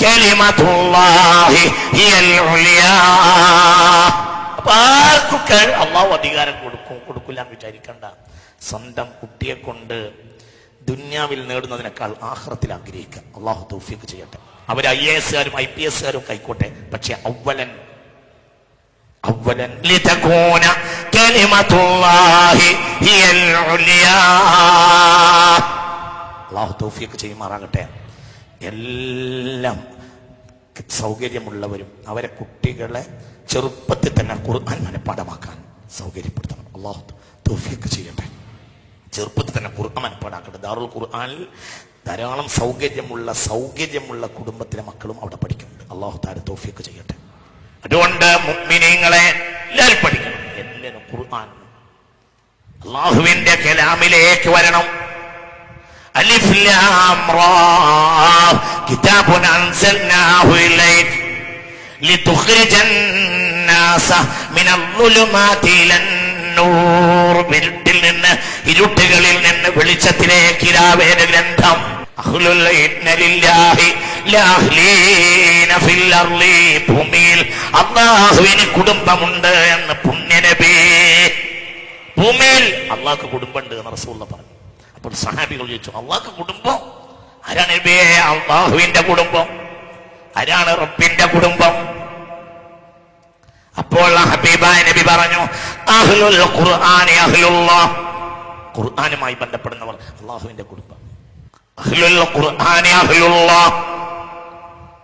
കലിമത്തുല്ലാഹി ഹിയൽ ഉലിയാ. അപ്പൊ ആർക്കൊക്കെ അള്ളാഹു അധികാരം കൊടുക്കില്ല എന്ന് വിചാരിക്കണ്ട. സ്വന്തം കുട്ടിയെ കൊണ്ട് ദുന്യാവിൽ നേടുന്നതിനേക്കാൾ ആഖിറത്തിൽ ആഗ്രഹിക്കുക. അള്ളാഹു തൗഫീഖ് ചെയ്യട്ടെ. അവർ IAS കാരും IPS കാരും ആയിക്കോട്ടെ, പക്ഷെ അവലൻ ലിതകൂന കലിമത്തുല്ലാഹി ഹിയൽ ഉലിയാ. അള്ളാഹു തൗഫീഖ് ചെയ്യുമാറാകട്ടെ. എല്ലാം സൗകര്യമുള്ളവരും അവരെ കുട്ടികളെ ചെറുപ്പത്തിൽ തന്നെ ഖുർആൻ മനഃപ്പാഠമാക്കാൻ സൗകര്യപ്പെടുത്തണം. അള്ളാഹു തൗഫീഖ് ചെയ്യട്ടെ. ചെറുപ്പത്തിൽ തന്നെ ഖുർആൻ മനഃപ്പാഠാക്കട്ടെ. ദാറുൽ ഖുർആനിൽ ധാരാളം സൗകര്യമുള്ള കുടുംബത്തിലെ മക്കളും അവിടെ പഠിക്കുന്നുണ്ട്. അള്ളാഹു തആല തൗഫീഖ് ചെയ്യട്ടെ. അതുകൊണ്ട് മുഅ്മിനീങ്ങളെ എല്ലാവരും പഠിക്കണം. എല്ലാവരും ഖുർആൻ അള്ളാഹുവിന്റെ കലാമിലേക്ക് വരണം. അലിഫ് ലാം റാ കിതാബുൻ അൻസൽനാഹു ഇലൈക ലിതുഖ്രിജൻ നാസ മിനൽ ളുലുമാതി ഇലൻ നൂർ. ഇരുട്ടുകളിൽ നിന്ന് വെളിച്ചത്തിലേക്ക് ഇരാവേദ ഗ്രന്ഥം. അഹ്ലുൽ ഇന്നലില്ലാഹി ലാഹ്ലീന ഫിൽ അർളി. ഭൂമിയിൽ അല്ലാഹുവിന് കുടുംബമുണ്ട് എന്ന് പുണ്യനബി. ഭൂമിയിൽ അല്ലാഹുവിന് കുടുംബമുണ്ട് എന്ന് റസൂലുള്ളാഹി പറഞ്ഞു. അപ്പോൾ സഹാബികൾ ചോദിച്ചു, അല്ലാഹുവിന് കുടുംബം ആരാണ് നബിയെ? അല്ലാഹുവിന്റെ കുടുംബം. ആരാണ് റബ്ബിന്റെ കുടുംബം? അപ്പോൾ ഹബീബായ നബി പറഞ്ഞു, അഹ്ലുൽ ഖുർആനി അഹ്ലുല്ലാഹ്. ഖുർആനുമായി ബന്ധപ്പെടുന്നവർ അല്ലാഹുവിന്റെ കുടുംബം. അഹ്ലുൽ ഖുർആനി അഹ്ലുല്ലാഹ്.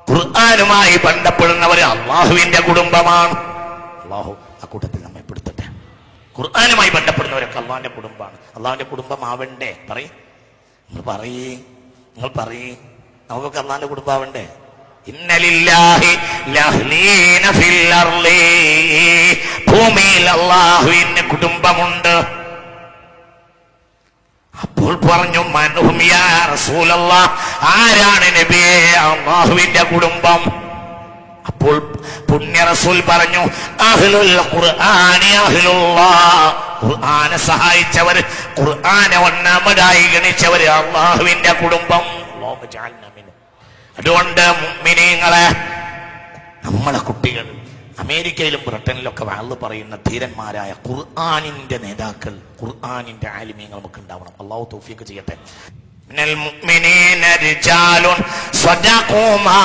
ഖുർആനുമായി ബന്ധപ്പെടുന്നവർ അല്ലാഹുവിന്റെ കുടുംബമാണ്. അല്ലാഹു ആ കൂട്ടത്തിൽ നമ്മെ പെടുത്തട്ടെ. ഖുർആനുമായി ബന്ധപ്പെടുന്നവരൊക്കെ അള്ളാഹിന്റെ കുടുംബമാണ്. അള്ളാഹുവിന്റെ കുടുംബം ആവണ്ടേ? നിങ്ങൾ പറയേ നമുക്കൊക്കെ അള്ളാഹിന്റെ കുടുംബം ആവണ്ടേ? ഇന്നലില്ലാഹി ലഹ്ലീന ഫിൽ അർളി. ഭൂമിയിൽ അല്ലാഹുവിന് കുടുംബമുണ്ട്. അപ്പോൾ പറഞ്ഞു, മൻഹും യാ റസൂലല്ലാഹ്. ആരാണ് നബിയെ അല്ലാഹുവിന്റെ കുടുംബം? അപ്പോൾ പുണ്യ റസൂൽ പറഞ്ഞു, അഹ്ലുൽ ഖുർആനി അഹ്ലുല്ലാഹ്. ഖുർആനെ സഹായിച്ചവർ, ഖുർആനെ ഒന്നാമതായി ഗണിച്ചവർ അല്ലാഹുവിന്റെ കുടുംബം. അല്ലാഹു ജഅൽനാ മിൻഹും. അതുകൊണ്ട് മുഅ്മിനീങ്ങളെ, നമ്മളെ കുട്ടികൾ അമേരിക്കയിലും ബ്രിട്ടനിലൊക്കെ വാള് പറയുന്ന ധീരന്മാരായ ഖുർആനിന്റെ നേതാക്കൾ, ഖുർആനിന്റെ ആലിമീങ്ങൾ നമുക്ക് ഉണ്ടാവണം. അല്ലാഹു തൗഫീഖ് ചെയ്യട്ടെ. മിനൽ മുഅ്മിനീന റിജാലുൻ സ്വദഖൂ മാ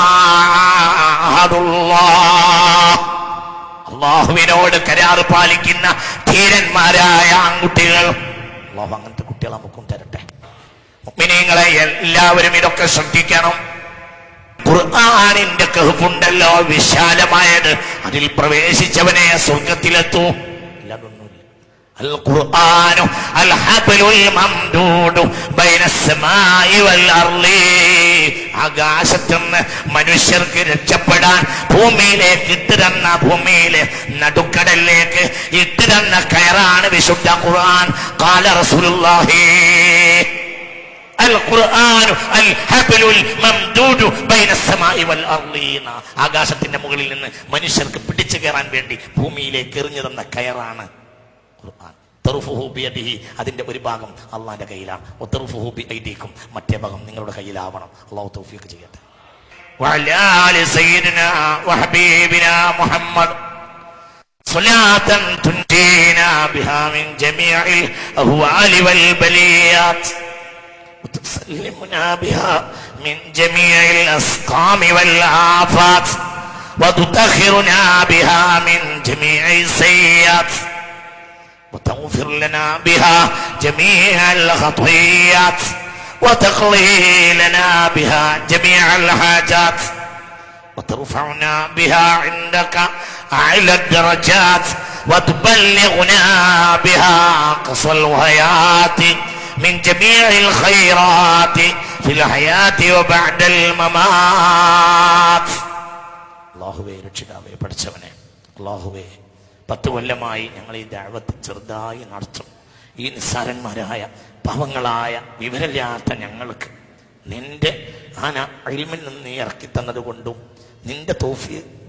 അഹദുല്ലാഹ്. അല്ലാഹുവിനോട് കരാറ് പാലിക്കുന്ന ധീരന്മാരായ ആൺകുട്ടികൾ. അല്ലാഹു അങ്ങനത്തെ കുട്ടികളെ നമുക്കും തരട്ടെ. മുഅ്മിനീങ്ങളെ, എല്ലാവരും ഇതൊക്കെ ശ്രദ്ധിക്കണം. ഖുർആനിന്റെ കഹ്ഫുണ്ടല്ലോ, വിശാലമായത്. അതിൽ പ്രവേശിച്ചവനെ സ്വർഗത്തിലെത്തൂ. അല്ലാതൊന്നുമില്ല. അൽ ഖുർആനു അൽ ഹബ്ലുൽ മംദൂദു ബൈനസ്സമായി വൽ അർളി. ആകാശത്തുനിന്ന് മനുഷ്യർക്ക് രക്ഷപ്പെടാൻ ഭൂമിയിലേക്ക് ഇട്ടുതന്ന, ഭൂമിയിലെ നടുക്കടലിലേക്ക് ഇട്ടുതന്ന കയറാണ് വിശുദ്ധ ഖുർആൻ. ഖാല റസൂലുള്ളാഹി അൽ ഖുർആനു അൽ ഹബ്ലുൽ മംദൂദു ബൈനസ്സമായി വൽ അർളി. ആകാശത്തിന്റെ മുകളിൽ നിന്ന് മനുഷ്യർക്ക് പിടിച്ചു കയറാൻ വേണ്ടി ഭൂമിയിലേക്ക് എറിഞ്ഞു തന്ന കയറാണ് ഖുർആൻ. തർഫുഹു ബിയദിഹി. അതിന്റെ ഒരു ഭാഗം അള്ളാന്റെ കയ്യിലാണ്. വതർഫുഹു ബിഐദികും. മറ്റേ ഭാഗം നിങ്ങളുടെ കയ്യിലാവണം. അല്ലാഹു തൗഫീഖ് ചെയ്യട്ടെ. വഅലാ ആലി സയ്യിദിനാ വഹബീബിനാ മുഹമ്മദ് സ്വലാത്തൻ തുൻജീനാ ബിഹാ മിൻ ജമീഇൽ അഹ്വാലി വൽ ബലിയാത്ത് وتسلمنا بها من جميع الأسقام والآفات وتطهرنا بها من جميع السيئات وتغفر لنا بها جميع الخطيئات وتقضي لنا بها جميع الحاجات وترفعنا بها عندك أعلى الدرجات وتبلغنا بها قصى الغايات من جميع الخيرات في الحياة وبعد الممات. അല്ലാഹുവേ, രക്ഷിതാവേ, പഠിച്ചവനെ, അല്ലാഹുവേ, 10 കൊല്ലമായി ഞങ്ങൾ ഈ ദഅവത്ത് ചെറുതായി നടത്തും. ഈ നിസ്സാരന്മാരായ പാവങ്ങളായ വിവരമില്ലാത്ത ഞങ്ങൾക്ക് നിന്റെ ഇൽമിൽ നിന്ന് നീ ഇറക്കി തന്നത് കൊണ്ടും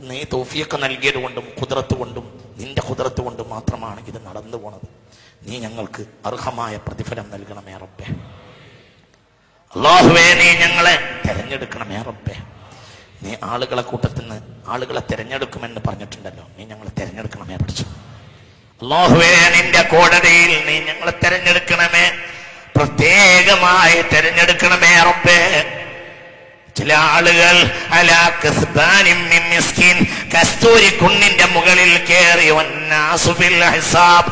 നീ തൗഫീഖ് നൽകിയത് കൊണ്ടും ഖുദ്റത്ത് കൊണ്ടും നിന്റെ ഖുദ്റത്ത് കൊണ്ടും മാത്രമാണ് ഇത് നടന്നു പോണത്. നീ ഞങ്ങൾക്ക് അർഹമായ പ്രതിഫലം നൽകണമേ റബ്ബേ. അല്ലാഹുവേ, നീ ഞങ്ങളെ തെരഞ്ഞെടുക്കണമേ റബ്ബേ. നീ ആളുകളെ കൂട്ടത്തിൽ നിന്ന് ആളുകളെ തിരഞ്ഞെടുക്കുമെന്ന് പറഞ്ഞിട്ടുണ്ടല്ലോ, നീ ഞങ്ങളെ തിരഞ്ഞെടുക്കണമേ പഠിച്ചു. അല്ലാഹുവേ, നിന്റെ കോടതിയിൽ നീ ഞങ്ങളെ തിരഞ്ഞെടുക്കണമേ, പ്രത്യേകമായി തിരഞ്ഞെടുക്കണമേ റബ്ബേ. ചില ആളുകൾ അലാ കസ്ബാനിൻ മിൻ മിസ്കിൻ, കസ്തൂരി കുന്നിന്റെ മുകളിൽ കയറി, വന്നാസു ബിൽ ഹിസാബ്,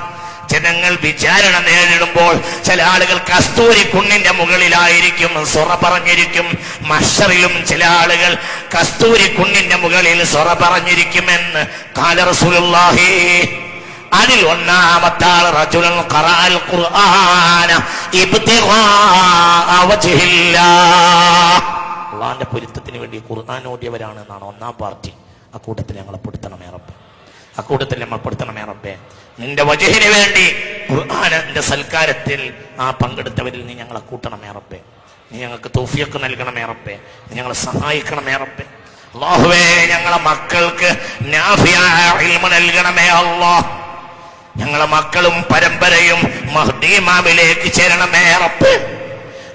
ജനങ്ങൾ വിചാരണ നേരിടുമ്പോൾ ചില ആളുകൾ കസ്തൂരി കുന്നിന്റെ മുകളിലായിരിക്കും, സൊറ പറഞ്ഞിരിക്കും. മഹ്ശറിലും ചില ആളുകൾ കസ്തൂരി കുന്നിന്റെ മുകളിൽ സൊറ പറഞ്ഞിരിക്കുമെന്ന് ഖാല റസൂലുള്ളാഹി. അതിൽ ഒന്നാമത്തെ ആൾ റജുലുൻ ഖറഅൽ ഖുർആന ഇബ്തിഗാഅ വജ്ഹില്ലാഹ്, അല്ലാഹുവിന്റെ പൊരുത്തത്തിന് വേണ്ടി ഖുർആൻ ഓതിയവരാണ് എന്നാണ് ഒന്നാം പാർട്ടി. അക്കൂട്ടത്തിൽ ഞങ്ങളെ പെടുത്തണമേ റബ്ബേ, അക്കൂട്ടത്തിൽ നമ്മൾ പെടുത്തണമേ റബ്ബേ. നിന്റെ വജഹിന് വേണ്ടി ഖുർആന്റെ സൽക്കാരത്തിൽ പങ്കെടുത്തവരിൽ നീ ഞങ്ങളെ കൂട്ടണമേ റബ്ബേ. നീ ഞങ്ങൾക്ക് തൗഫീഖ് നൽകണമേ റബ്ബേ, നീ ഞങ്ങളെ സഹായിക്കണമേ റബ്ബേ. അല്ലാഹുവേ, ഞങ്ങളെ മക്കൾക്ക് നാഫിയായ ഇൽമ നൽകണമേ അല്ലാഹ്. ഞങ്ങളെ മക്കളും പരമ്പരയും മഹ്ദി ഇമാമിലേക്ക് ചേരണമേ റബ്ബേ.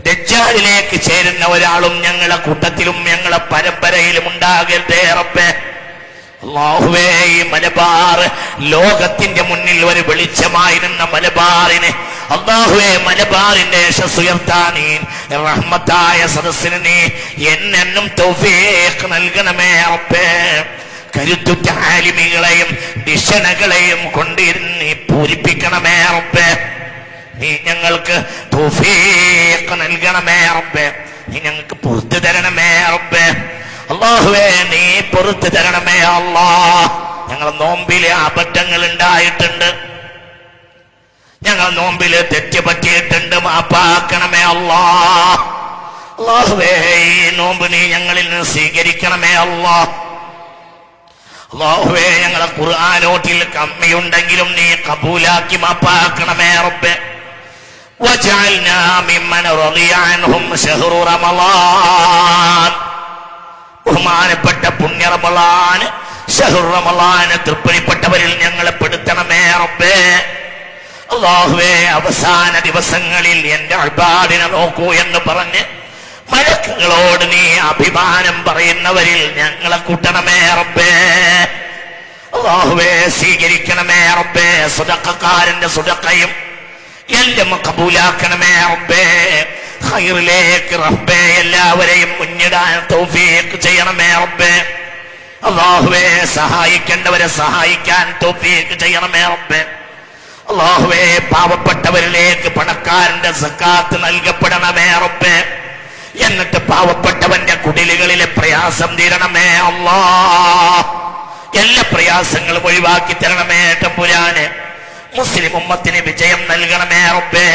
ദജ്ജാലിലേക്ക് ചേരുന്ന ഒരാളും ഞങ്ങളെ കൂട്ടത്തിലും ഞങ്ങളെ പരമ്പരയിലും ഉണ്ടാകരുതേ റബ്ബേ. അല്ലാഹുവേ, ഈ മലബാർ ലോകത്തിന്റെ മുന്നിൽ ഒരു വെളിച്ചമായിരുന്ന മലബാറിനെ അല്ലാഹുവേ, മലബാറിന്റെ യശസ്സുയർത്താനീൻ റഹ്മത്തായ സദസ്സിന് നീ എന്നെന്നും തൗഫീഖ് നൽകണമേ റബ്ബേ. കരുത്തുറ്റ ആലിമികളെയും ദിശനകളെയും കൊണ്ടിരുന്ന് നീ പൂരിപ്പിക്കണമേ റബ്ബേ. നീ ഞങ്ങൾക്ക് തൗഫീഖ് നൽകണമേ റബ്ബേ. നീ ഞങ്ങൾക്ക് പുറത്തു തരണമേ റബ്ബേ. അല്ലാഹുവേ, നീ പുറത്തു തരണമേ അല്ലാഹ്. ഞങ്ങൾ നോമ്പിലെ അബദ്ധങ്ങൾ ഉണ്ടായിട്ടുണ്ട്, ഞങ്ങൾ നോമ്പില് തെറ്റ് പറ്റിയിട്ടുണ്ട്, മാപ്പാക്കണമേ അല്ലാഹ്. അല്ലാഹുവേ, ഈ നോമ്പ് നീ ഞങ്ങളിൽ നിന്ന് സ്വീകരിക്കണമേ അല്ലാഹ്. അല്ലാഹുവേ, ഞങ്ങളെ ഖുർആനോട്ടിൽ കമ്മിയുണ്ടെങ്കിലും നീ കബൂലാക്കി മാപ്പാക്കണമേ റബ്ബേ. വജഅൽനാ മിമ്മൻ റളിയ അൻഹും ശഹ്റു റമളാൻ, ബഹുമാനപ്പെട്ട പുണ്യ റമളാൻ, ശഹ്റു റമളാൻ തൃപ്തിപ്പെട്ടവരിൽ ഞങ്ങളെ പെടുത്തണമേ റബ്ബേ. അല്ലാഹുവേ, അവസാന ദിവസങ്ങളിൽ എന്റെ ഇബാദിനെ നോക്കൂ എന്ന് പറഞ്ഞ് മലക്കുകളോട് നീ അഭിമാനം പറയുന്നവരിൽ ഞങ്ങളെ കൂട്ടണമേ റബ്ബേ. അല്ലാഹുവേ, സ്വീകരിക്കണമേ റബ്ബേ. സുദഖക്കാരന്റെ സുദഖയും എല്ലാം കബൂലാക്കണമേ റബ്ബേ. ഖൈറിലേക്ക് റബ്ബേ എല്ലാവരെയും മുന്നിടാൻ തൗഫീഖ് ചെയ്യണമേ റബ്ബേ. അല്ലാഹുവേ, സഹായിക്കേണ്ടവരെ സഹായിക്കാൻ തൗഫീഖ് ചെയ്യണമേ റബ്ബേ. അല്ലാഹുവേ, പാവപ്പെട്ടവരിലേക്ക് പണക്കാരന്റെ സക്കാത്ത് നൽകപ്പെടണമേ റബ്ബേ. എന്നിട്ട് പാവപ്പെട്ടവന്റെ കുടിലുകളിലെ പ്രയാസം തീരണമേ അല്ലാഹ്. എല്ലാ പ്രയാസങ്ങളും ഒഴിവാക്കി തരണമേ തമ്പുരാനെ. മുസ്ലിം ഉമ്മത്തിന് വിജയം നൽകണമേ റബ്ബേ.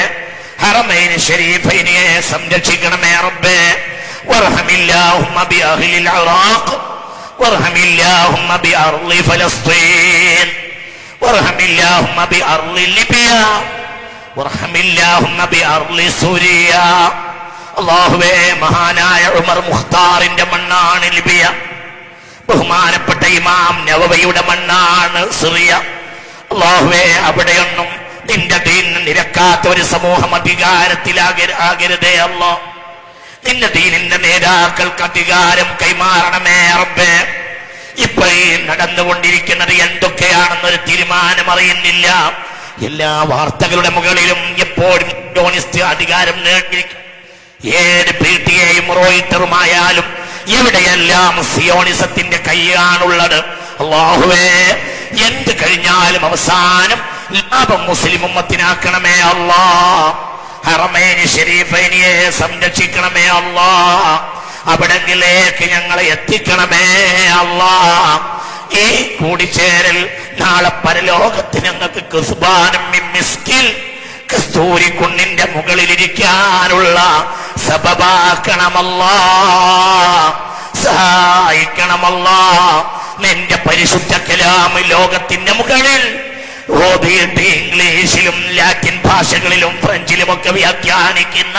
ഹറമൈൻ ശരീഫൈനെ സംരക്ഷിക്കണമേ റബ്ബേ. വർഹമില്ലാഹുമ്മ ബിഅഹ്ലിൽ ഇറാഖ്, വർഹമില്ലാഹുമ്മ ബിഅർളി ഫലസ്തീൻ, വർഹമില്ലാഹുമ്മ ബിഅർളി ലിബിയ, വർഹമില്ലാഹുമ്മ ബിഅർളി സൂരിയ. അല്ലാഹുവേ, മഹാനായ ഉമർ മുഖ്താറിന്റെ മണ്ണാണ് ലിബിയ, ബഹുമാനപ്പെട്ട ഇമാം നവവിയുടെ മണ്ണാണ് സിറിയ. അല്ലാഹുവേ, അവിടെയൊന്നും നിന്റെ ദീൻ നിരക്കാത്ത ഒരു സമൂഹം അധികാരത്തിലാകരുതേ അല്ലാഹ്. നിന്റെ ദീനിന്റെ നേതാക്കൾക്ക് അധികാരം കൈമാറണമേ റബ്ബേ. ഇപ്പൊ ഈ നടന്നുകൊണ്ടിരിക്കുന്നത് എന്തൊക്കെയാണെന്നൊരു തീരുമാനം അറിയുന്നില്ല. എല്ലാ വാർത്തകളുടെ മുകളിലും എപ്പോഴും കമ്മ്യൂണിസ്റ്റ് അധികാരം നേടിയിരിക്കും. ഏത് PTA-യും റോയിറ്ററുമായാലും എവിടെയെല്ലാം സിയോണിസത്തിന്റെ കൈയാണുള്ളത്. അല്ലാഹുവേ, എന്ത് കഴിഞ്ഞാലും അവസാനം ലാഭം മുസ്ലിം ഉമ്മത്തിനാക്കണമേ അല്ലാഹ്. ഹറമൈൻ ശരീഫൈനെ സംരക്ഷിക്കണമേ അല്ലാഹ്. അവിടങ്ങളിലേക്ക് ഞങ്ങളെ എത്തിക്കണമേ അല്ലാഹ്. ഈ കൂടിച്ചേരൽ നാളെ പരലോകത്ത് ഞങ്ങൾക്ക് ഖുസ്ബാനും മിൻ മിസ്കിൻ, കസ്തൂരി കുന്നിന്റെ മുകളിലിരിക്കാനുള്ള സബബാക്കണമല്ലാ, സഹായിക്കണമല്ലാ. നിന്റെ പരിശുദ്ധ കലാം ലോകത്തിന്റെ മുകളിൽ ഓതിയിട്ട് ഇംഗ്ലീഷിലും ലാറ്റിൻ ഭാഷകളിലും ഫ്രഞ്ചിലുമൊക്കെ വ്യാഖ്യാനിക്കുന്ന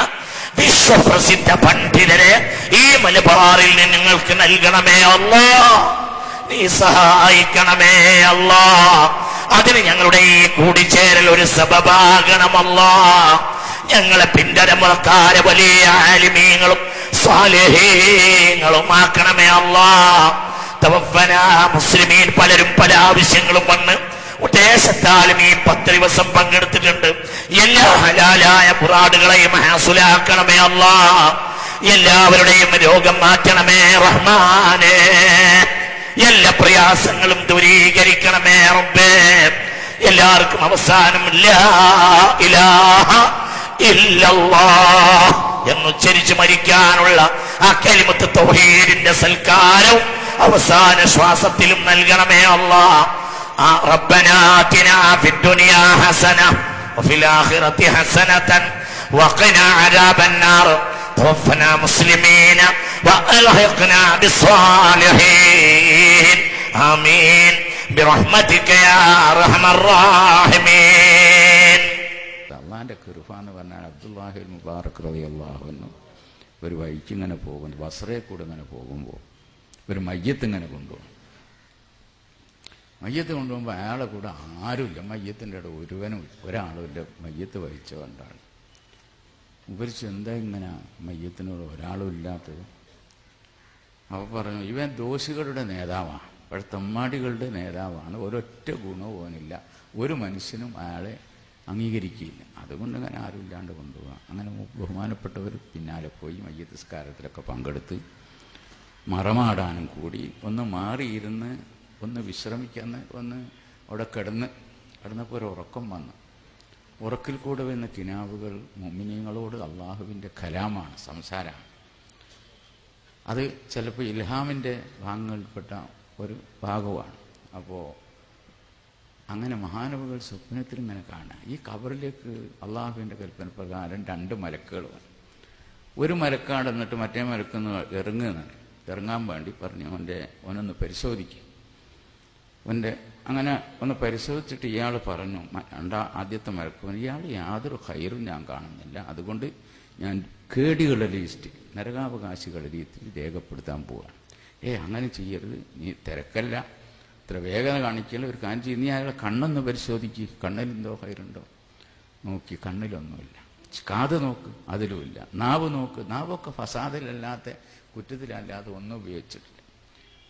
വിശ്വപ്രസിദ്ധ പണ്ഡിതരെ ഈ മലബാറിൽ നിന്ന് നിങ്ങൾക്ക് നൽകണമേ അല്ലാഹ്. നീ സഹായിക്കണമേ അല്ലാഹ്. അതിന് ഞങ്ങളുടെ ഈ കൂടിച്ചേരൽ ഒരു സബബാകണമല്ലാഹ്. ഞങ്ങളെ പിന്തരമുറക്കാരെ വലിയ ആലിമീങ്ങളും സ്വാലിഹീങ്ങളുമാക്കണമേ അല്ലാഹ്. തവഫനാ മുസ്ലിമീൻ. പലരും പല ആവശ്യങ്ങളും വന്ന് ഉദ്ദേശത്താലും ഈ 10 ദിവസം പങ്കെടുത്തിട്ടുണ്ട്. എല്ലാ ഹലാലായ മുറാദുകളെയും ഹാസുലാക്കണമേ അല്ലാഹ്. എല്ലാവരുടെയും രോഗം മാറ്റണമേ റഹ്മാനേ. എല്ലാ പ്രയാസങ്ങളും ദൂരീകരിക്കണമേ റബ്ബേ. എല്ലാവർക്കും അവസാനം ലാ ഇലാഹ ഇല്ലല്ലാഹ് എന്നുച്ചരിച്ച് മരിക്കാനുള്ള ആ കലിമത്ത് തൗഹീദിന്റെ സൽക്കാരവും അവസാന ശ്വാസത്തിലും നൽകണമേ അല്ലാഹ്. റബ്ബനാ ആതിനാ ഫിദ്ദുനിയാ ഹസന വഫിൽ ആഖിറതി ഹസനതൻ വഖിനാ അദാബന്നാർ തവഫനാ മുസ്ലിമീന വഅൽഹിഖ്നാ ബിസ്സാലിഹീൻ. ആമീൻ ബിറഹ്മതിക യാ അർഹമർ റഹീമീൻ. അള്ളാന്റെ ഖിർഫ എന്ന് പറഞ്ഞാൽ അബ്ദുല്ലാഹിൽ മുബാറക് റളിയല്ലാഹു അൻഹു ഒരു വഴിക്ക് ഇങ്ങനെ പോകുന്നു. ബസ്രയിൽ കൂടെ ഇങ്ങനെ പോകുമ്പോൾ ഒരു മയ്യത്ത് ഇങ്ങനെ കൊണ്ടുപോകും. മയ്യത്ത് കൊണ്ടുപോകുമ്പോൾ അയാളെ കൂടെ ആരുമില്ല. മയ്യത്തിൻ്റെ ഇടയിൽ ഒരാളുമില്ല. മയ്യത്ത് വഹിച്ച കണ്ടാണ്. ഉപരിച്ച് എന്താ ഇങ്ങനെ മയ്യത്തിനോട് ഒരാളും ഇല്ലാത്തത്? അപ്പോൾ പറഞ്ഞു, ഇവൻ ദോഷികളുടെ നേതാവാണ്, തെമ്മാടികളുടെ നേതാവാണ്. ഒരൊറ്റ ഗുണവും അവനില്ല. ഒരു മനുഷ്യനും അയാളെ അംഗീകരിക്കുകയില്ല. അതുകൊണ്ട് അങ്ങനെ ആരും ഇല്ലാണ്ട് കൊണ്ടുപോകാം. അങ്ങനെ ബഹുമാനപ്പെട്ടവർ പിന്നാലെ പോയി മയ്യത്ത് നിസ്കാരത്തിലൊക്കെ പങ്കെടുത്ത് മറമാടാനും കൂടി ഒന്ന് മാറിയിരുന്ന് ഒന്ന് വിശ്രമിക്കാൻ ഒന്ന് അവിടെ കിടന്നപ്പോൾ ഒരു ഉറക്കം വന്നു. ഉറക്കിൽ കൂടെ വരുന്ന കിനാവുകൾ മുഅ്മിനീങ്ങളോട് അള്ളാഹുവിൻ്റെ കലാമാണ്, സംസാരമാണ്. അത് ചിലപ്പോൾ ഇൽഹാമിൻ്റെ ഭാഗങ്ങളിൽപ്പെട്ട ഒരു ഭാഗമാണ്. അപ്പോൾ അങ്ങനെ മഹാനവകൾ സ്വപ്നത്തിൽ ഇങ്ങനെ കാണുക. ഈ ഖബറിലേക്ക് അള്ളാഹുവിൻ്റെ കൽപ്പന പ്രകാരം 2 മലക്കുകൾ വന്നു. ഒരു മലക്കാട് എന്നിട്ട് മറ്റേ മലക്കൊന്ന് ഇറങ്ങാൻ വേണ്ടി പറഞ്ഞു ഓനൊന്ന് പരിശോധിക്കും. അങ്ങനെ ഒന്ന് പരിശോധിച്ചിട്ട് ഇയാൾ പറഞ്ഞു, ആദ്യത്തെ മലക്കുവൻ, ഇയാൾ യാതൊരു ഖൈറും ഞാൻ കാണുന്നില്ല. അതുകൊണ്ട് ഞാൻ കേടികളുടെ ലിസ്റ്റ്, നരകാവകാശികളുടെ രീതിയിൽ രേഖപ്പെടുത്താൻ പോവുകയാണ്. അങ്ങനെ ചെയ്യരുത്, നീ തിരക്കല്ല, ഇത്ര വേഗത കാണിക്കല്ല, ഒരു കാര്യം ചെയ്യും, നീ അയാളെ കണ്ണൊന്ന് പരിശോധിക്കുക, കണ്ണിലെന്തോ ഖൈറുണ്ടോ നോക്കി. കണ്ണിലൊന്നുമില്ല. കാത് നോക്ക്, അതിലുമില്ല. നാവ് നോക്ക്, നാവൊക്കെ ഫസാദിലല്ലാത്ത കുറ്റത്തിലല്ലാതെ ഒന്നും ഉപയോഗിച്ചിട്ടില്ല.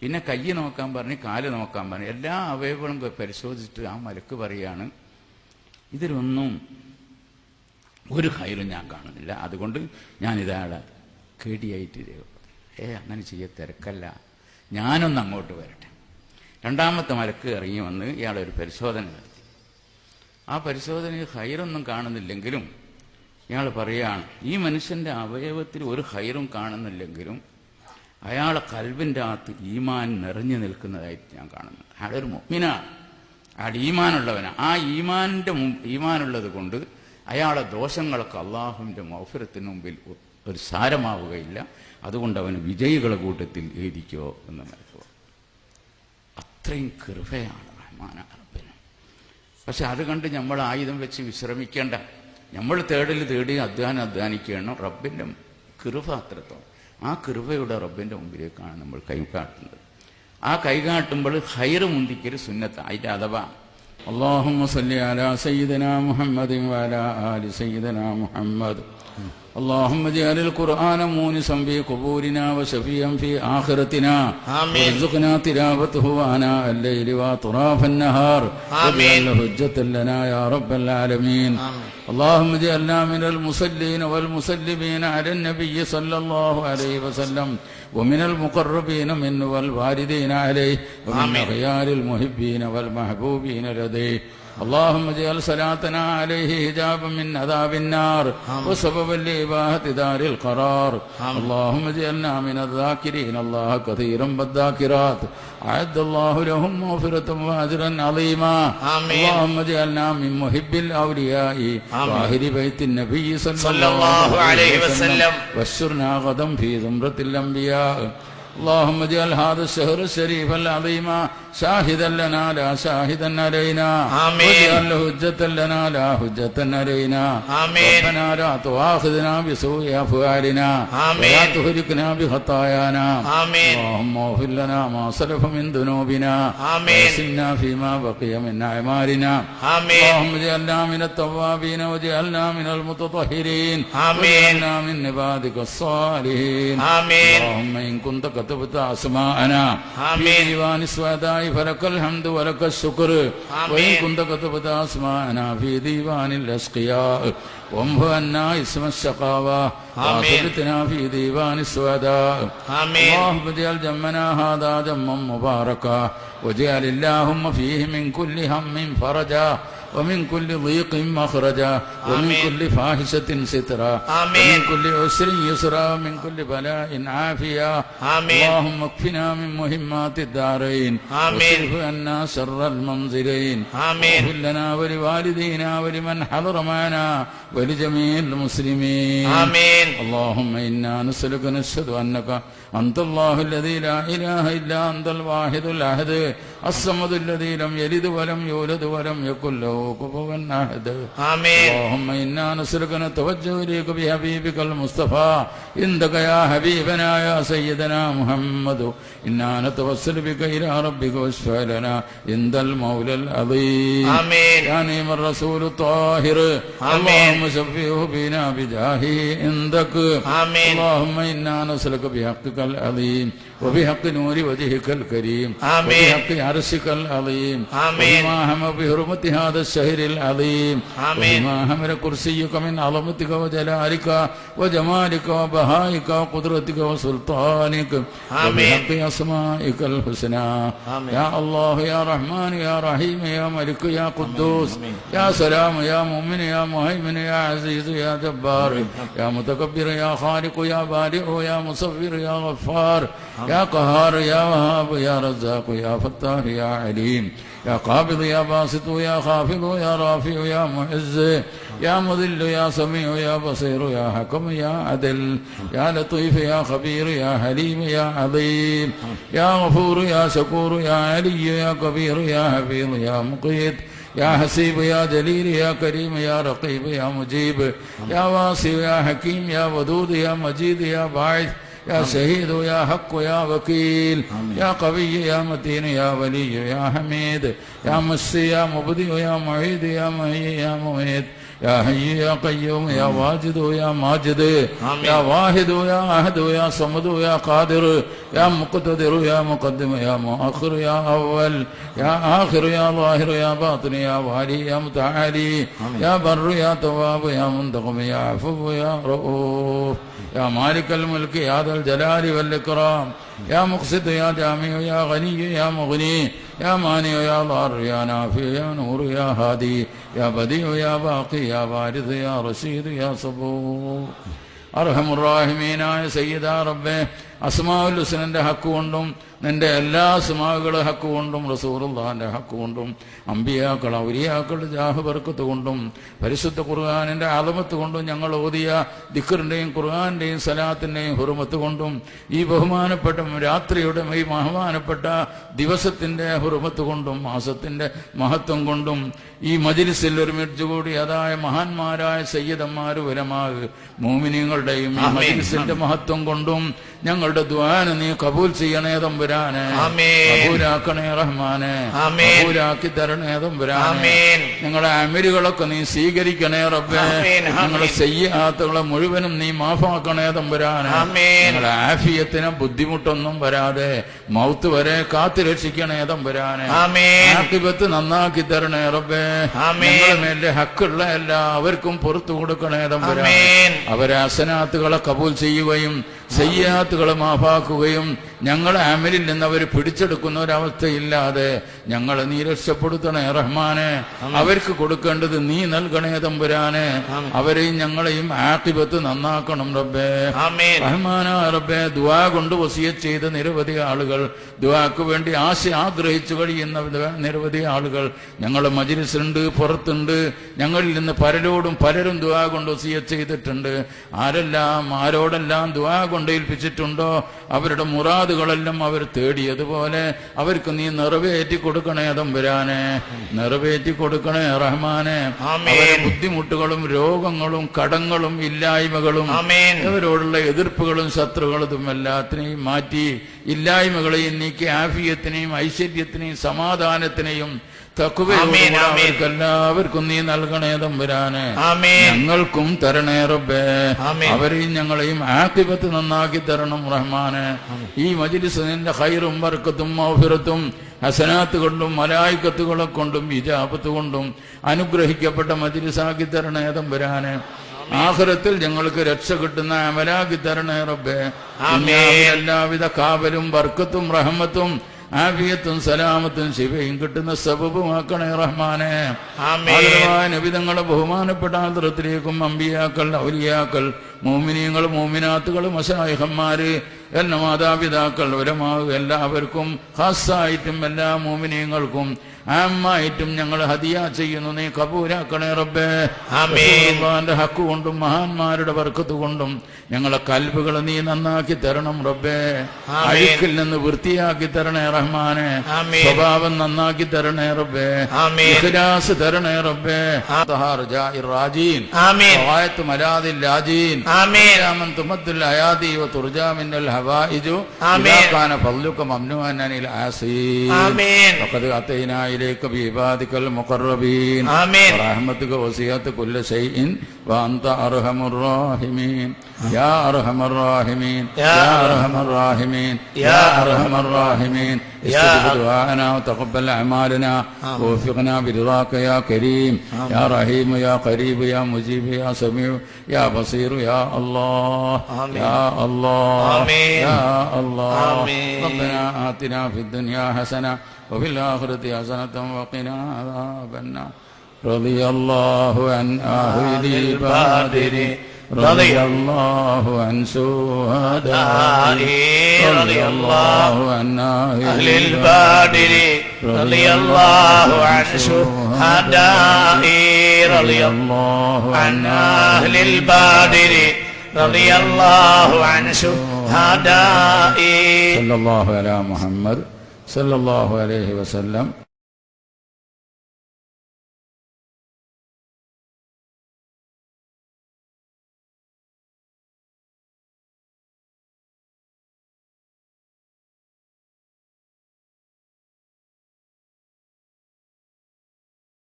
പിന്നെ കൈ നോക്കാൻ പറഞ്ഞ്, കാല് നോക്കാൻ പറഞ്ഞ്, എല്ലാ അവയവങ്ങളും പരിശോധിച്ചിട്ട് ആ മലക്ക് പറയാണ്, ഇതിലൊന്നും ഒരു ഖൈറും ഞാൻ കാണുന്നില്ല. അതുകൊണ്ട് ഞാനിതാളെ കേടിയായിട്ട് രേഖപ്പെടുത്തി. അങ്ങനെ ചെയ്യ തിരക്കല്ല, ഞാനൊന്ന് അങ്ങോട്ട് വരട്ടെ. 2ാമത്തെ മലക്ക് ഇറങ്ങി വന്ന് ഇയാളൊരു പരിശോധന നടത്തി. ആ പരിശോധനയിൽ ഖൈറൊന്നും കാണുന്നില്ലെങ്കിലും ഇയാൾ പറയുകയാണ്, ഈ മനുഷ്യന്റെ അവയവത്തിൽ ഒരു ഖൈറും കാണുന്നില്ലെങ്കിലും അയാളെ കൽബിൻ്റെ അകത്ത് ഈമാൻ നിറഞ്ഞു നിൽക്കുന്നതായിട്ട് ഞാൻ കാണുന്നു. അയാളൊരു മുഅ്മിനാണ്, അയാൾ ഈമാനുള്ളവനാണ്. ആ ഈമാനുള്ളത് കൊണ്ട് അയാളെ ദോഷങ്ങളൊക്കെ അള്ളാഹുവിൻ്റെ മഗ്ഫിറത്തിന് മുമ്പിൽ ഒരു സാരമാവുകയില്ല. അതുകൊണ്ട് അവന് വിജയികളുടെ കൂട്ടത്തിൽ എഴുതിക്കോ എന്ന് മനസ്സിലാക്കുക. അത്രയും കൃപയാണ് റഹ്മാനായ റബ്ബിന്. പക്ഷെ അത് കണ്ട് നമ്മൾ ആയുധം വെച്ച് വിശ്രമിക്കേണ്ട. നമ്മൾ തേടി അധ്വാനിക്കണം. റബ്ബിൻ്റെ കൃപ അത്രത്തോളം. ആ കൃപയുടെ റബ്ബിൻ്റെ മുമ്പിലേക്കാണ് നമ്മൾ കൈകാട്ടുന്നത്. ആ കൈകാട്ടുമ്പോൾ ഖൈറ് മുന്തിക്കൽ സുന്നത്ത്. അതിൻ്റെ അഥവാ اللهم صل على سيدنا محمد وعلى آل سيدنا محمد اللهم اجعل القرآن مونسا في قبورنا وشفيعا في آخرتنا وارزقنا تلاوته آناء الليل وأطراف النهار واجعل حجة لنا يا رب العالمين. اللهم اجعلنا من المصلين والمسلمين على النبي صلى الله عليه وسلم ومن المقربين منه والواردين عليه ومن خيار المحبين والمحبوبين لديه. اللهم اجعل صلاتنا عليه حجابا من عذاب النار وسببا لإباحة دار القرار. اللهم اجعلنا من الذاكرين الله كثيرا والذاكرات أعد الله لهم مغفرة وأجرا عظيما. اللهم اجعلنا من محب الأولياء وأهل بيت النبي صلى الله عليه وسلم واشرنا غدا في زمرة الأنبياء. اللهم اجعل هذا الشهر الشريف العظيم شاهدا لنا لا شاهدا علينا واجعل حجة لنا لا حجة علينا ربنا لا تؤاخذنا بسوء أفعالنا ولا تهلكنا بخطايانا اللهم اغفر لنا ما سلف من ذنوبنا واسلنا فيما بقي من أعمالنا اللهم اجعلنا من التوابين واجعلنا من المتطهرين واجعلنا من عبادك الصالحين اللهم إن كنت كتبت أسماءنا في ديوان السعداء فلك الحمد ولك الشكر وإن كنت كتبت أسماءنا في ديوان الأشقياء وامحو عنا اسم الشقاوة وثبتنا في ديوان السعداء اللهم اجعل جمعنا هذا جمعا مباركا واجعل اللهم فيه من كل هم فرجا ومن كل ضيق مخرجا ومن كل فاحشة سترا ومن كل عسر يسرا ومن كل بلاء عافيا اللهم اكفنا من مهمات الدارين واصرف عنا شر المنزلين واغفر لنا ولوالدينا ولمن حضر معنا ولجميع المسلمين اللهم إنا نسألك نشهد أنك أنت الله الذي لا إله إلا أنت الواحد الأحد الصمد الذي لم يلد ولم يولد ولم يكن له كفوا أحد اللهم إنا نسألك نتوجه إليك بحبيبك المصطفى عندك يا حبيبنا يا سيدنا محمد إنا نتوسل بك إلى ربك واشفع لنا عند المولى العظيم يا نعم الرسول الطاهر اللهم شفيه بنا بجاهه عندك اللهم إنا نسألك بحقك العظيم وبحق نور وجهك الكريم وبحق عرشك العظيم وبما هم بحرمة هذا الشهر العظيم وبما حمل كرسيك من عظمتك وجلالك وجمالك وبهائك وقدرتك وسلطانك وبحق أسمائك الحسنى يا الله يا رحمن يا رحيم يا ملك يا قدوس يا سلام يا مؤمن يا مهيمن يا عزيز يا جبار يا متكبر يا خالق يا بارئ يا مصور يا غفار يا قهار يا وهاب يا رزاق يا فتاح يا عليم يا قابض يا باسط يا خافض يا رافع يا معز يا مذل يا سميع يا بصير يا حكم يا عدل يا لطيف يا خبير يا حليم يا عظيم يا غفور يا شكور يا علي يا كبير يا حفيظ يا مقيت يا حسيب يا جليل يا كريم يا رقيب يا مجيب يا واسع يا حكيم يا ودود يا مجيد يا باعث يا شهيد يا حق يا وكيل يا قوي يا متين يا ولي يا حميد يا مشي يا مبدئ يا معيد يا محيي يا مميت يا حي يا قيوم يا واجد يا ماجد يا واحد يا أحد يا صمد يا قادر يا مقتدر يا مقدم يا مؤخر يا أول يا آخر يا ظاهر يا باطن يا والي يا متعالي يا بر يا تواب يا منتقم يا عفو يا رؤوف يا مالك الملك يا ذا الجلال والإكرام يا مقسط يا جامع يا غني يا مغني يا مانع يا ضار يا نافع يا نور يا هادي يا بديع يا باقي يا وارث يا رشيد يا صبور അർഹമുറാഹിമീനായ സയ്യിദാ റബ്ബേ, അസ്മാഉൽ ഹുസ്നന്റെ ഹക്ക് കൊണ്ടും നിന്റെ എല്ലാ അസ്മാകളുടെ ഹക്ക് കൊണ്ടും റസൂലുള്ളാഹിന്റെ ഹക്ക് കൊണ്ടും അമ്പിയാക്കൾ ഔലിയാക്കളുടെ ജാഹ് ബർക്കത്ത് കൊണ്ടും പരിശുദ്ധ ഖുർആനിന്റെ അളമത്ത് കൊണ്ടും ഞങ്ങൾ ഓതിയ ദിക്റിന്റെയും ഖുർആന്റെയും സലാത്തിന്റെയും ഹുർമത്ത് കൊണ്ടും ഈ ബഹുമാനപ്പെട്ട രാത്രിയുടെ ഈ ബഹുമാനപ്പെട്ട ദിവസത്തിന്റെ ഹുർമത്ത് കൊണ്ടും മാസത്തിന്റെ മഹത്വം കൊണ്ടും ഈ മജ്ലിസിൽ ഒരുമിച്ച് കൂടിയതായ മഹാന്മാരായ സയ്യിദന്മാർ ഉലമാവ് മോമിനീങ്ങളുടെയും ഈ മജ്ലിസിന്റെ മഹത്വം കൊണ്ടും ഞങ്ങളുടെ ദുആനെ നീ കബൂൽ ചെയ്യണേ തമ്പുരാനെ, കബൂലാക്കണേ റഹ്മാനെ, കബൂലാക്കി തരണേ തമ്പുരാനെ. ഞങ്ങളുടെ അമലുകളൊക്കെ നീ സ്വീകരിക്കണേ റബ്ബേ. ഞങ്ങളുടെ സയ്യിആത്തുകളെ മുഴുവനും നീ മാഫാക്കണേ തമ്പുരാനെ. ഞങ്ങളുടെ ആഫിയത്തിന് ബുദ്ധിമുട്ടൊന്നും വരാതെ മൗത്ത് വരെ കാത്തു രക്ഷിക്കണേ തമ്പുരാനെ. ആഖിബത്ത് നന്നാക്കി തരണേ റബ്ബേ. ഞങ്ങളുടെ മേലെ ഹക്കുള്ള എല്ലാവർക്കും പുറത്തു കൊടുക്കണേ തമ്പുരാനെ. അവരെ ഹസനാത്തുകളെ കബൂൽ ചെയ്യുകയും സയ്യിആത്തുകളെ മാഫാക്കുകയും ഞങ്ങളെ അമലിൽ നിന്ന് അവർ പിടിച്ചെടുക്കുന്ന ഒരവസ്ഥയില്ലാതെ ഞങ്ങളെ നീ രക്ഷപ്പെടുത്തണേ റഹ്മാനെ. അവർക്ക് കൊടുക്കേണ്ടത് നീ നൽകണേ തമ്പുരാനെ. അവരെയും ഞങ്ങളെയും ആഖിബത്ത് നന്നാക്കണം റബ്ബേ. റഹ്മാനായ റബ്ബേ, ദുആ കൊണ്ട് വസിയത്ത് ചെയ്ത നിരവധി ആളുകൾ, ദുആക്ക് വേണ്ടി ആശ ആഗ്രഹിച്ചു കഴിയുന്ന നിരവധി ആളുകൾ ഞങ്ങളുടെ മജ്ലിസിലുണ്ട്, പുറത്തുണ്ട്. ഞങ്ങളിൽ നിന്ന് പലരും ദുആ കൊണ്ട് വസിയത്ത് ചെയ്തിട്ടുണ്ട്. ആരോടെല്ലാം ദുആ കൊണ്ട് ഏൽപ്പിച്ചിട്ടുണ്ടോ അവരുടെ മുറാദ് മുറാദുകളെല്ലാം അവർ തേടിയതുപോലെ അവർക്ക് നീ നിറവേറ്റി കൊടുക്കണേ തമ്പുരാനെ, നിറവേറ്റി കൊടുക്കണേ റഹ്മാനെ. അവരെ ബുദ്ധിമുട്ടുകളും രോഗങ്ങളും കടങ്ങളും ഇല്ലായ്മകളും അവരോടുള്ള എതിർപ്പുകളും ശത്രുക്കളും എല്ലാത്തിനെയും മാറ്റി ഇല്ലായ്മകളെയും നീക്കി ആഫിയത്തിനെയും ഐശ്വര്യത്തിനെയും സമാധാനത്തിനെയും അവർക്കെല്ലാവർക്കും നീ നൽകണേ തമ്പുരാനെ. ഞങ്ങൾക്കും തരണേ റബ്ബേ. അവരെയും ഞങ്ങളെയും ആഖിബത്ത് നന്നാക്കി തരണം റഹ്മാനെ. ഈ മജ്ലിസ് നിന്റെ ഖൈറും ബർക്കത്തും മഗ്ഫിറത്തും ഹസനാത്ത് കൊണ്ടും മലായികത്തുകളെ കൊണ്ടും ഇജാബത്ത് കൊണ്ടും അനുഗ്രഹിക്കപ്പെട്ട മജ്ലിസാക്കി തരണേ തമ്പുരാനെ. ആഖിറത്തിൽ ഞങ്ങൾക്ക് രക്ഷ കിട്ടുന്ന അമലാക്കി തരണേ റബ്ബേ. എല്ലാവിധ കാവലും ബർക്കത്തും റഹ്മത്തും ആഫിയത്തും സലാമത്തും ശിവയും കിട്ടുന്ന സബബുമാക്കണേ റഹ്മാനെ. നബിതങ്ങളെ ബഹുമാനപ്പെട്ട ആദരത്തിലേക്കും അമ്പിയാക്കൾ, ഔലിയാക്കൾ, മോമിനീങ്ങൾ, മോമിനാത്തുകൾ, മശായിഖന്മാര്, എല്ലാ മാതാപിതാക്കൾ, ഉലമാ എല്ലാവർക്കും ഖാസായിട്ടും എല്ലാ മോമിനീങ്ങൾക്കും ആമായിട്ടും ഞങ്ങൾ ഹദിയ ചെയ്യുന്നു. നീ കബൂലാക്കണേ റബ്ബേ. അല്ലാഹുവിന്റെ ഹക്ക് കൊണ്ടും മഹാന്മാരുടെ ബർക്കത്ത് കൊണ്ടും ഞങ്ങളെ കൽബുകൾ നീ നന്നാക്കി തരണം റബ്ബേ. അഴുക്കിൽ നിന്ന് വൃത്തിയാക്കി തരണേ റഹ്മാനെ. സ്വഭാവം നന്നാക്കി തരണേ റബ്ബേ. ഇഖ്ലാസ് തരണേ റബ്ബേ. റാജീൻ റവായത്ത് മലാദിൽ ലാജീൻ മൻ തുമദ്ദുൽ അയാദി വതുർജാ മിനൽ ഹവായിജു ഇദാ കാന ഫദ്ലുക മംനൂഅൻ അനിൽ ആസീൻ ഫഖദ് അതൈനാ ഇലൈക ബിഇബാദികൽ മുഖറബീൻ റഹ്മതുക വസിഅത് കുല്ല ശൈഇൻ വഅൻത അർഹമുർ റഹീമീൻ യാ അർഹമർ റഹീമീൻ യാ അർഹമർ റഹീമീൻ യാ അർഹമർ റഹീമീൻ استجب دعاءنا وتقبل أعمالنا ووفقنا برضاك يا كريم يا رحيم يا قريب يا مجيب يا سميع يا بصير يا الله يا الله يا الله. ربنا آتنا في الدنيا حسنة وفي الآخرة حسنة وقنا عذاب النار. رضي الله عن أهل البدر رضي الله عن شهدائه رضي الله عن أهل البدر رضي الله عن شهدائه رضي الله عن أهل البدر رضي الله عن شهدائه. صلى الله على محمد صلى الله عليه وسلم.